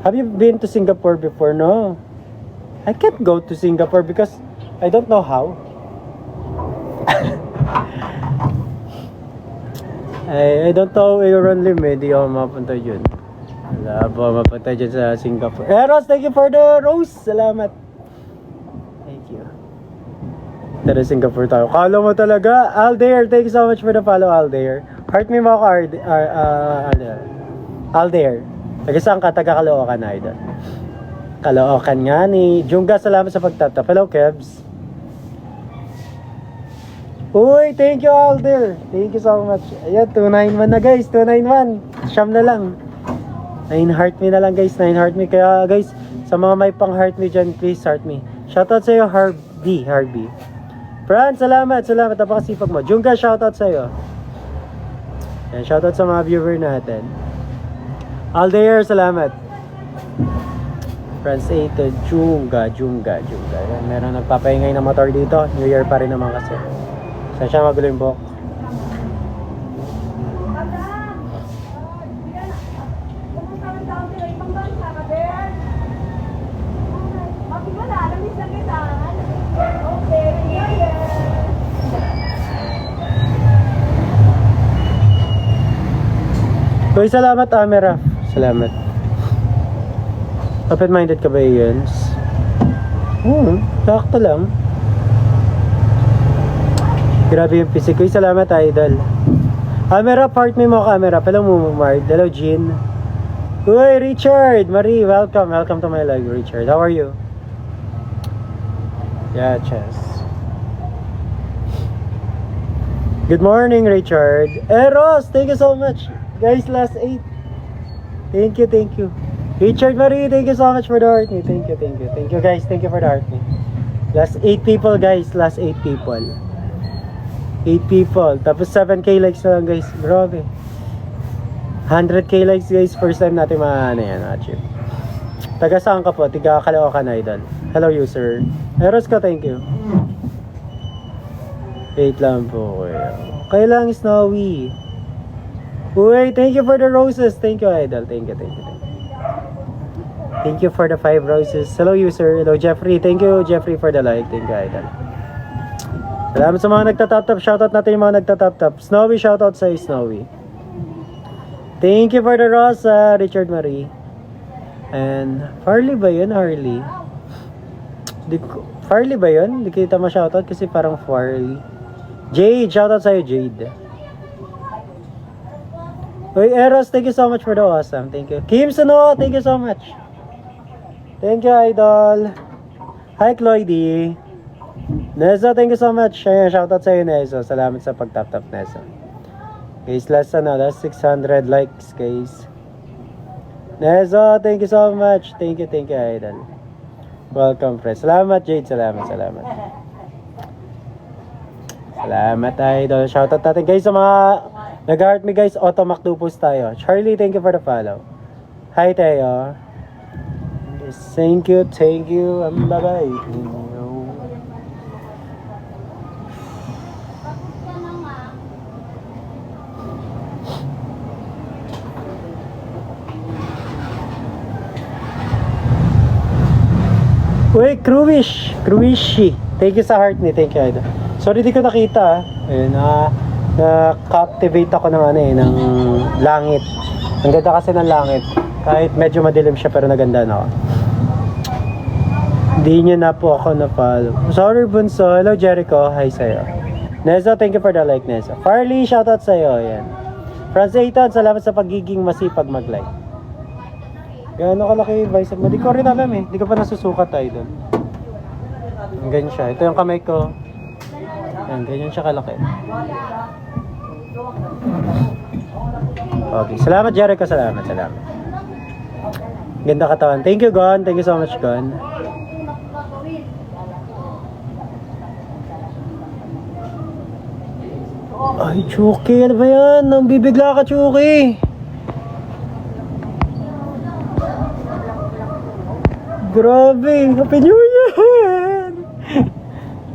Have you been to Singapore before? No. I can't go to Singapore because I don't know how. I don't know Aaron Lim eh. Di ako mapunta dyan. Wala po mapunta dyan sa Singapore. Eros, thank you for the rose. Salamat. Thank you. Tara Singapore tayo. Kala mo talaga. Aldair, thank you so much for the follow, Aldair. Heart me mo ako, Aldair. Taga saan ka? Taga Caloocan na idol. Caloocan nga ni Jungga, salamat sa pagtatap. Hello, Kebs. Uy, thank you, Aldair. Thank you so much. Ayan, 291 na guys. 291. Siyam na lang. 9 heart me na lang guys. 9 heart me. Kaya guys, sa mga may pang heart me dyan, please heart me. Shoutout sa'yo, Harby. Fran, salamat. Napakasipag mo. Jungga, shoutout sa'yo. Ayan, shoutout sa mga viewer natin. Aldair, salamat. France 8, Jungga. Ayan, meron nagpapaingay ng motor dito. New Year pa rin naman kasi. Saan siya magulo yung buhok? Uy, salamat Amira. Salamat. Open-minded ka ba yun? Sakto lang. Grabe yung physique ko. Salamat idol. Amira, part me mo camera. Hello mo Mard. Hello Jean. Uy, Richard. Marie, welcome. Welcome to my live, Richard. How are you? Yeah, Chess. Good morning, Richard. Eros, thank you so much. Guys, last 8. Thank you. Richard Marie, thank you so much for the heart me. Thank you. Thank you guys, thank you for the heart me. Last 8 people guys, last 8 people. 8 people. Tapos 7k likes na lang guys. Grabe. 100k likes guys, first time natin achieve. Taga saan ka po? Tiga Caloocan idol. Hello user. Eros ka, thank you. 8 lang po kuya. Okay lang, Snowy. Uy, thank you for the roses. Thank you, idol. Thank you. Thank you for the 5 roses. Hello, user. Hello, Jeffrey. Thank you, Jeffrey, for the like. Thank you, idol. Salamat sa mga nagtatap-tap. Shoutout natin yung mga nagtatap-tap. Snowy, shoutout sa'yo, Snowy. Thank you for the rosa, Richard Marie. And, Farley ba yun, Harley? Farley ba yun? Hindi kita ma-shoutout kasi parang Farley. Jade, shoutout sa'yo, Jade. Uy, Eros, thank you so much for the awesome. Thank you. Kim Suno, thank you so much. Thank you, idol. Hi, Cloydy. Nezo, thank you so much. Ayan, shoutout sa'yo, Nezo. Salamat sa pag-tap-tap, Nezo. Guys, last 600 likes, guys. Nezo, thank you so much. Thank you, idol. Welcome, friends. Salamat, Jade. Salamat. Salamat, idol. Shoutout natin, guys, sa mga nag-heart me, guys. Auto Macdupos tayo. Charlie, thank you for the follow. Hi, Teo. Thank you. Bye-bye. Uy, Cruishi. Thank you sa heart ni. Thank you, idol. Sorry, di ko nakita. Ayun, na-captivate ako ng langit. Ang ganda kasi ng langit. Kahit medyo madilim siya, pero naganda na ako. Hindi niya na po ako na-follow. Sorry, Bunso. Hello, Jericho. Hi sa'yo. Nezo, thank you for the like, Nezo. Farley, shoutout sa'yo. Ayan. Franz Aiton, salamat sa pagiging masipag mag-like. Gano'n kalaki yung bicep mo? Di ko rin alam eh. Di ko pa nasusukat tayo doon. Ganyan siya. Ito yung kamay ko. Ayan, ganyan siya kalaki. Okay. Salamat, Jericho. Salamat. Ganda katawan. Thank you, Gon. Thank you so much, Gon. Ay, Chucky. Ano ba yan? Nang bibigla ka, Chucky. Grabe. Happy New Year!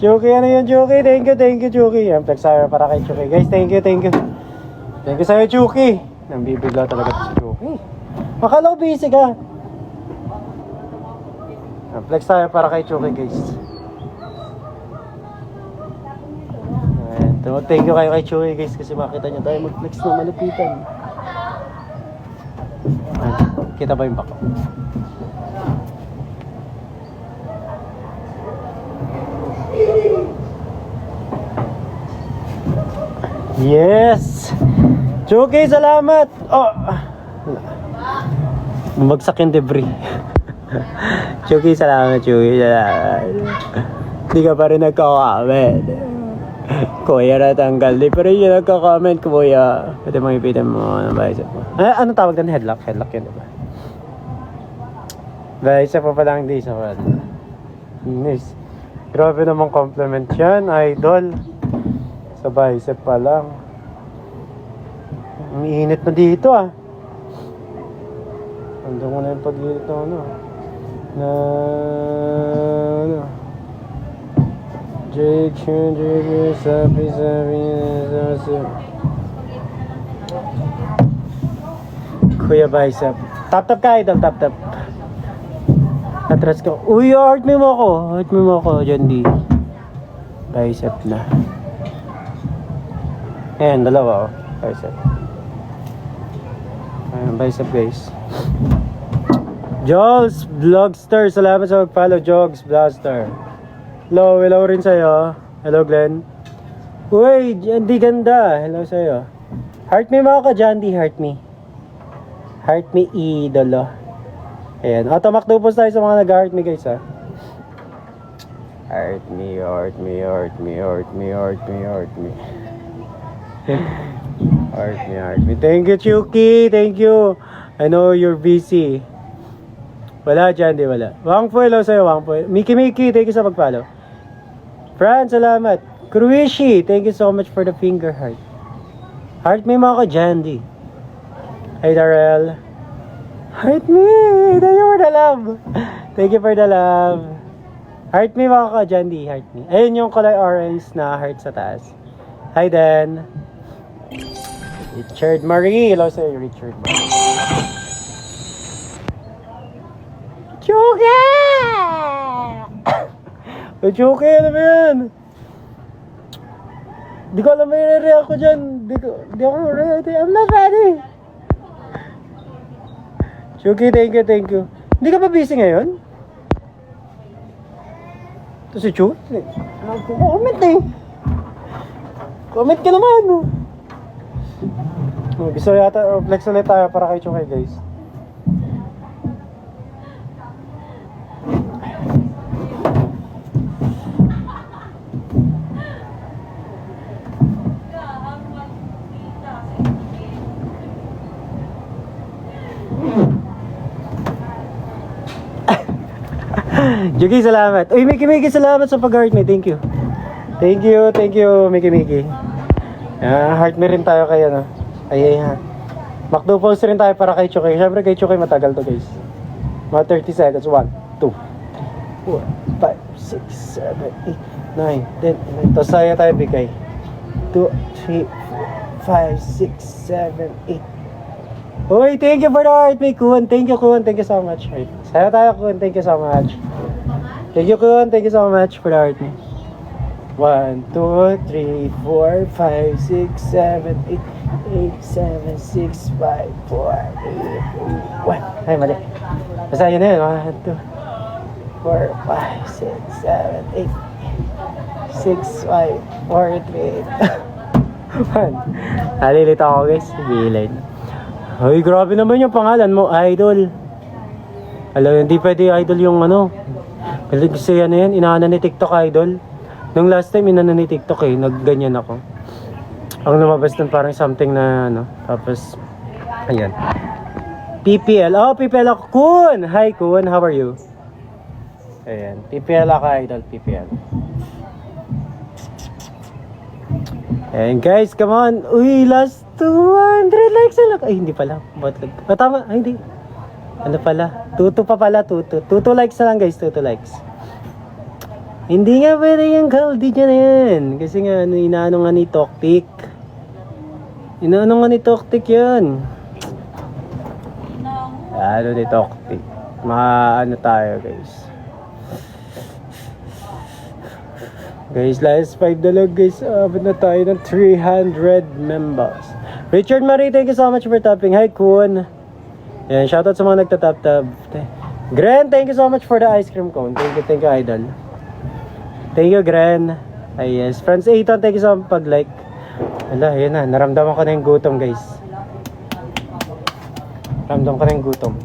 Chucky, ano yun, Chucky? Thank you, Chucky. Yan, flex para kay Chucky. Guys, thank you. Thank you sa'yo, Chucky. Nang bibigla talaga si Chucky. Akala ko busy ka. Flex tayo para kay Chucky guys. Ayan. Thank you kayo kay Chucky guys kasi makita nyo tayo mag-flex ng malupitan. Ayan. Kita ba yung bako? Yes! Chucky, salamat! Oh! Bumagsak yung debris. Chucky, salamat, Chucky. Salamat. Hindi ka pa rin nagko-comment. Kuya, natanggal. Di pa rin yung nagko-comment, kuya. Pwede mong ipitan mo ng bicep mo. Anong tawag doon? Headlock? Headlock yun, diba? Bicep pa lang di sa wala. Nice. Grabe namang compliment yan, idol. Sa bicep pa lang. Ang init na dito ah. Ando ko na yung pag-init na ano. Jake, sabi. Kuya bicep. Tap ka idol, tap. Atras ko. Uy, heart me mo ako. John D. Bicep na. Ayan, dalawa oh. Bicep. Ayan, bicep guys. Jogs Vlogster, salamat sa mag-follow. Jogs Vlogster. Hello rin sa'yo. Hello Glenn. Uy, Jandy ganda. Hello sa'yo. Heart me mo ako, Jandy. Heart me idolo. Ayan, automakdupos tayo sa mga nag-heart me guys ha. Heart me. Heart me. Thank you, Chucky. Thank you. I know you're busy. Wala dyan, di wala. Wangpo, hello sa'yo, Wangpo. Miki, thank you sa pag-follow. Fran, salamat. Kruishi, thank you so much for the finger heart. Heart me mo ako, Jandy. Hey, Darrell. Heart me. Thank you for the love. Thank you for the love. Heart me mo ako, Jandy. Heart me. Ayun yung kulay orange na heart sa taas. Hi, Dan. Richard Marie. Hello sa'yo, Richard Marie. Chucky! Chucky, ano ba yan? Di ko alam may re-react ko dyan. Di ako ready. I'm not ready. Chucky, thank you. Hindi ka ba busy ngayon? Ito si Chucky. Comment eh. Comment ka naman. Gusto yata, flex ulit tayo para kay Chucky guys. Jugi, salamat. Uy, Miki, salamat sa pag-heart me. Thank you, Miki. Heart me rin tayo kay ano. Ay, ha. Makdo pulse rin tayo para kay Chucky. Siyempre kay Chucky matagal to guys. Mga 30 seconds. 1, 2, 3, 4, 5, 6, 7, 8, 9, 10, 11. Tapos tayo bigay. 2, 3, 4, 5, 6, 7, 8. Uy, thank you for the heart me, Kuhan. Thank you so much. Saya tayo, Kuhan. Thank you so much. Thank you, Kuhan. Thank you so much for the heart me. 1, 2, 3, 4, 5, 6, 7, 8, 8, 7, 6, 5, 4, 8, 1. Ay, mali. Basta yun na yun. 1, 2, 4, 5, 6, 7, 8, 6, 5, 4, 3, 8. 1. Nalilito ako guys. Bilay na. Ay, grabe naman yung pangalan mo, idol. Alam, hindi pwede idol yung ano. Kasi ano yan, inaana ni TikTok idol. Nung last time, inaana ni TikTok eh. Nagganyan ako. Ang lumabas nun parang something na ano. Tapos, ayan. PPL. Oh, PPL ako. Kun! Hi, Kun. How are you? Ayan. PPL ako, idol. PPL. Ayan, guys. Come on. Uy, last 200 likes na lang. Ay, hindi pala. Tama. Ay, hindi. Ano pala? Tuto pa pala. Tuto likes na lang, guys. 2 likes. Hindi nga pwede yung Caldi dyan na yan. Kasi nga, inaano nga ni Toktik. Inaano nga ni Toktik yan. Ano ni Toktik. Ano tayo guys. Guys, last 5 dalog guys. Abot na tayo ng 300 members. Richard Marie, thank you so much for tapping. Hi, Kun. Yan, shoutout sa mga nagtatap-tap. Gren, thank you so much for the ice cream cone. Thank you, idol. Thank you, Gren. Ay, yes. Franz Aiton, thank you so much pag-like. Wala, yun na. Naramdaman ko na yung gutom, guys. Naramdaman ko na yung gutom.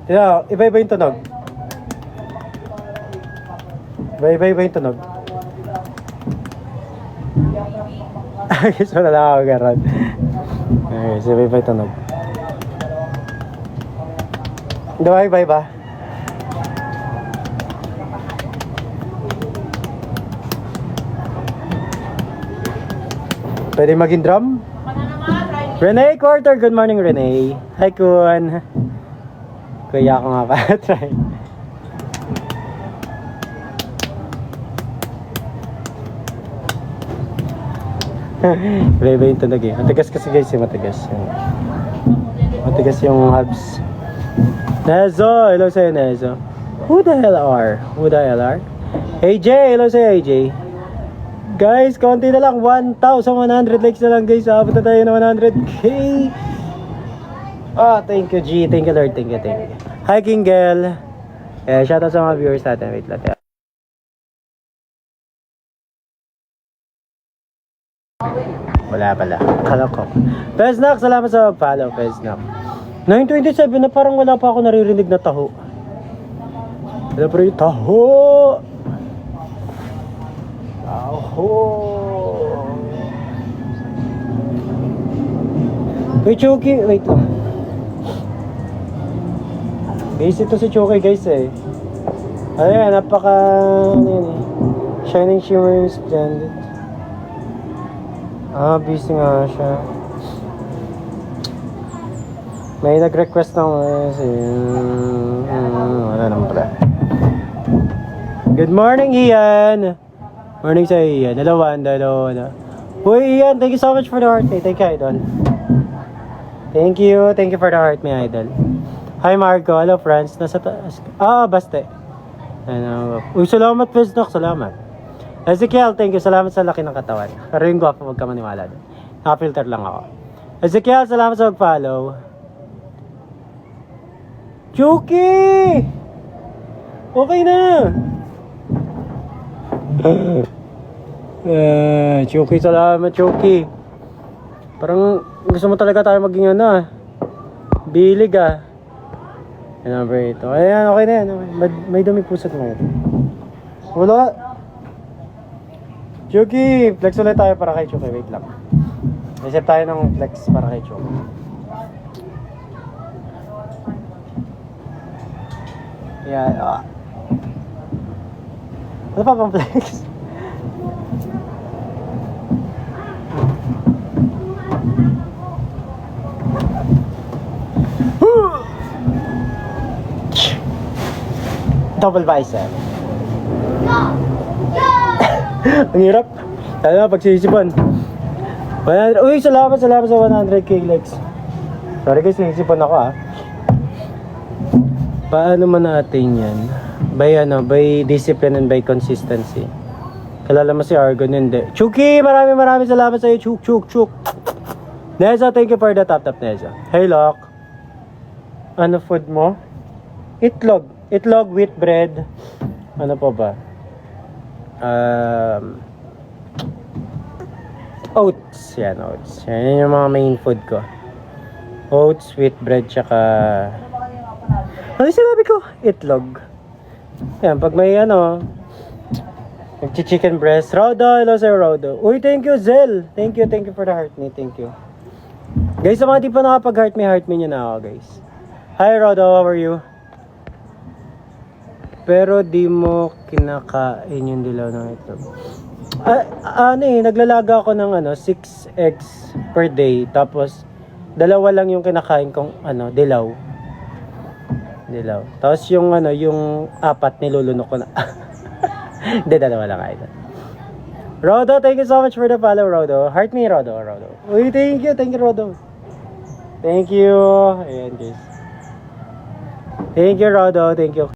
Tignan, iba-iba yung tunog. Iba-iba yung tunog. Ayos mo na lang ako garan. Ayos, iba-iba yung tunog. Diba, iba-iba? Pwede maging drum? Renee Quarter, good morning Renee. Hi Kun. Kuya ako nga pa. Try. Iba-iba yung tunog eh. Matigas kasi guys eh, matigas. Matigas yung hubs. Nezo, hello sa'yo Nezo. Who the hell are? AJ, hello sa'yo AJ. Guys, konti na lang. 1,100 likes na lang guys. Abot na tayo na 100k. Thank you G. Thank you Lord. Thank you. Hi King Gel. Shoutout sa mga viewers natin. Wait lang. Wala pala. Kala ko. Pesnak, salamat sa follow Pesnak. 9:27 na, parang wala pa ako naririnig na taho. Wala pa rin taho. Wait, Chucky, wait lang. Guys, ito si Chucky guys eh. Ayan, napaka shining shimmering splendid. Busy nga siya. May nag-request ng wala naman pala. Good morning Ian. Morning sa Ian. Dalawa. Uy Ian, thank you so much for the heart. Thank you idol. Thank you for the heart my idol. Hi Marco, hello friends. Nasa taas. Baste. Uy, salamat Pesnak, salamat. Ezekiel, thank you, salamat sa laki ng katawan. Pero yung gwapo, huwag ka maniwala doon. Naka-filter lang ako. Ezekiel, salamat sa mag-follow. Chucky! Okay na! Chucky, salamat Chucky. Parang gusto mo talaga tayo maging bilig number ito. Ayan, okay na yan. May dumi pusat mo ito. Wala. Chucky, flex ulit tayo para kay Chucky. Wait lang. Reset tayo ng flex para kay Chucky. Yan. Ano pa pang flex? Double bicep. Ang hirap. Lalo na pagsisipan. 100. Uy, salamat sa 100k likes. Sorry guys, sinisipan ako Paano man natin yan? By discipline and by consistency. Kalala mo si Argon, hindi. Chucky, maraming salamat sa iyo. Chuk. Neza, thank you for the tap Neza. Hey Lock. Ano food mo? Itlog with bread. Ano pa ba? Oats. Yan yung mga main food ko. Oats with bread tsaka ano sinabi ko? Itlog. Yan, pag may nagchi-chicken breast. Rodo, hello sir Rodo. Uy, thank you Zel. Thank you for the heart me. Thank you. Guys, sa mga di pa nakapag-heart me nyo na ako guys. Hi Rodo, how are you? Pero di mo kinakain yung dilaw ng itlog. Naglalaga ako ng 6 eggs per day. Tapos, 2 lang yung kinakain kong dilaw. Tapos yung 4 nilulunok ko na. Hindi, 2 lang kain. Rodo, thank you so much for the follow, Rodo. Heart me, Rodo. Uy, thank you, Rodo. Thank you. Ayan, guys. Thank you, Rodo. Thank you.